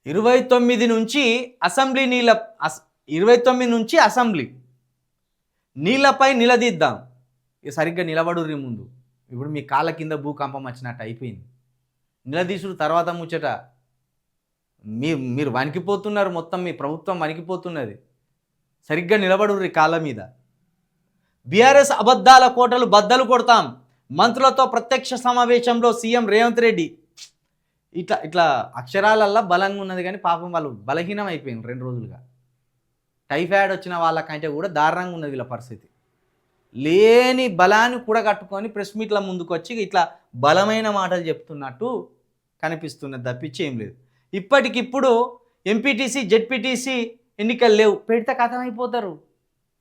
29 నుంచి అసెంబ్లీ నీళ్ళ 29 నుంచి అసెంబ్లీ నీళ్ళపై నిలదీద్దాం. ఇక సరిగ్గా నిలబడుర్రి ముందు. ఇప్పుడు మీ కాళ్ళ కింద భూకంపం వచ్చినట్టు అయిపోయింది. నిలదీసుడు తర్వాత ముచ్చట. మీరు వణికిపోతున్నారు, మొత్తం మీ ప్రభుత్వం వణికిపోతున్నది. సరిగ్గా నిలబడుర్రి కాళ్ళ మీద. బీఆర్ఎస్ అబద్ధాల కోటలు బద్దలు కొడతాం. మంత్రులతో ప్రత్యక్ష సమావేశంలో సీఎం రేవంత్ రెడ్డి. ఇట్లా అక్షరాలల్లా బలంగా ఉన్నది, కానీ పాపం వాళ్ళు బలహీనం అయిపోయింది 2 రోజులుగా. టైఫాయిడ్ వచ్చిన వాళ్ళకంటే కూడా దారుణంగా ఉన్నది వీళ్ళ పరిస్థితి. లేని బలాన్ని కూడా కట్టుకొని ప్రెస్ మీట్ల ముందుకు వచ్చి ఇట్లా బలమైన మాటలు చెప్తున్నట్టు కనిపిస్తున్నది తప్పించి ఏం లేదు. ఇప్పటికిప్పుడు ఎంపీటీసీ జెడ్పీటీసీ ఎన్నికలు లేవు, పెడితే కథమైపోతారు,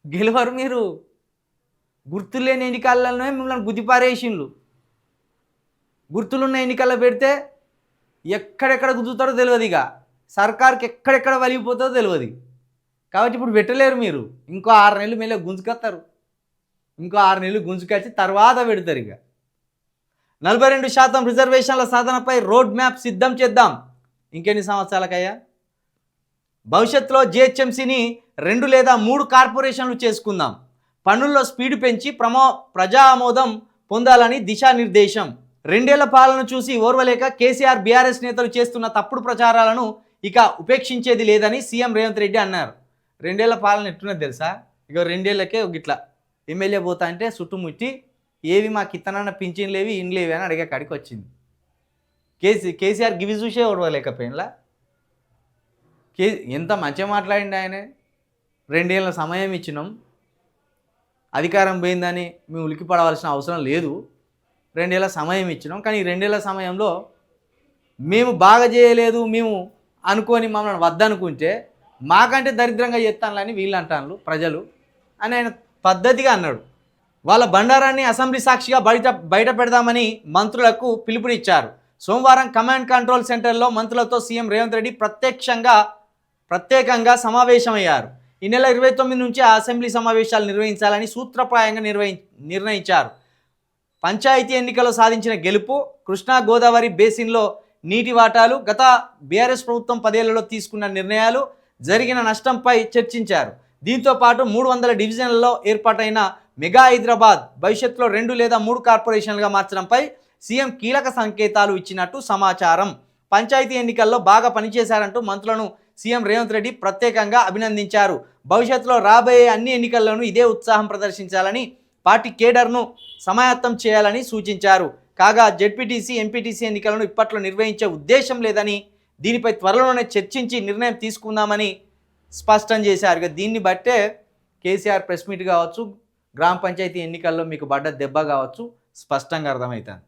గెలవరు మీరు. గుర్తులేని ఎన్నికలలోనే మిమ్మల్ని గుద్దిపారేసిండ్లు. గుర్తులున్న ఎన్నికల్లో పెడితే ఎక్కడెక్కడ గుద్దుతారో తెలియదు, ఇక సర్కార్కి ఎక్కడెక్కడ వలిగిపోతుందో తెలియదు. కాబట్టి ఇప్పుడు పెట్టలేరు మీరు. ఇంకో 6 నెలలు మేలే గుంజుకొస్తారు. ఇంకో 6 నెలలు గుంజుకొచ్చి తర్వాత పెడతారు. ఇక 42% రిజర్వేషన్ల సాధనపై రోడ్ మ్యాప్ సిద్ధం చేద్దాం. ఇంకెన్ని సంవత్సరాలకయ్యా? భవిష్యత్తులో జిహెచ్ఎంసీని 2 లేదా 3 కార్పొరేషన్లు చేసుకుందాం. పన్నుల్లో స్పీడ్ పెంచి ప్రజా ఆమోదం పొందాలని దిశానిర్దేశం. 2 ఏళ్ల పాలన చూసి ఓర్వలేక కేసీఆర్ బీఆర్ఎస్ నేతలు చేస్తున్న తప్పుడు ప్రచారాలను ఇక ఉపేక్షించేది లేదని సీఎం రేవంత్ రెడ్డి అన్నారు. 2 ఏళ్ల పాలన ఎట్టున్నది తెలుసా? ఇక 2 ఏళ్ళకే ఇట్లా ఎమ్మెల్యే పోతా అంటే చుట్టుముట్టి ఏవి మాకు ఇత్తనాన్న పింఛన్ లేవి ఇండ్లేవి అని అడిగే కాడికి వచ్చింది. కేసీఆర్ గివి చూసే ఓర్వలేకపోయినలా. ఎంత మంచిగా మాట్లాడింది ఆయన. 2 ఏళ్ళ సమయం ఇచ్చినాం, అధికారం పోయిందని మేము ఉలికిపడవలసిన అవసరం లేదు. 2 ఏళ్ళ సమయం ఇచ్చినాం, కానీ ఈ 2 ఏళ్ళ సమయంలో మేము బాగా చేయలేదు మేము అనుకొని మమ్మల్ని వద్దనుకుంటే మాకంటే దరిద్రంగా చేస్తానులని వీళ్ళు అంటాను ప్రజలు అని ఆయన పద్ధతిగా అన్నాడు. వాళ్ళ బండారాన్ని అసెంబ్లీ సాక్షిగా బయట పెడదామని మంత్రులకు పిలుపునిచ్చారు. సోమవారం కమాండ్ కంట్రోల్ సెంటర్లో మంత్రులతో సీఎం రేవంత్ రెడ్డి ప్రత్యేకంగా సమావేశమయ్యారు. ఈ నెల 29 నుంచి ఆ అసెంబ్లీ సమావేశాలు నిర్వహించాలని సూత్రప్రాయంగా నిర్ణయించారు. పంచాయతీ ఎన్నికల్లో సాధించిన గెలుపు, కృష్ణా గోదావరి బేసిన్లో నీటి వాటాలు, గత బీఆర్ఎస్ ప్రభుత్వం 10 ఏళ్లలో తీసుకున్న నిర్ణయాలు, జరిగిన నష్టంపై చర్చించారు. దీంతో పాటు 300 డివిజన్లలో ఏర్పాటైన మెగా హైదరాబాద్ భవిష్యత్తులో 2 లేదా 3 కార్పొరేషన్లుగా మార్చడంపై సీఎం కీలక సంకేతాలు ఇచ్చినట్టు సమాచారం. పంచాయతీ ఎన్నికల్లో బాగా పనిచేశారంటూ మంత్రులను సీఎం రేవంత్ రెడ్డి ప్రత్యేకంగా అభినందించారు. భవిష్యత్తులో రాబోయే అన్ని ఎన్నికల్లోనూ ఇదే ఉత్సాహం ప్రదర్శించాలని, పార్టీ కేడర్ను సమాయత్తం చేయాలని సూచించారు. కాగా జెడ్పీటీసీ ఎంపీటీసీ ఎన్నికలను ఇప్పట్లో నిర్వహించే ఉద్దేశం లేదని, దీనిపై త్వరలోనే చర్చించి నిర్ణయం తీసుకుందామని స్పష్టం చేశారు. ఇక దీన్ని బట్టే కేసీఆర్ ప్రెస్ మీట్ కావచ్చు, గ్రామ పంచాయతీ ఎన్నికల్లో మీకు పడ్డ దెబ్బ కావచ్చు స్పష్టంగా అర్థమవుతుంది.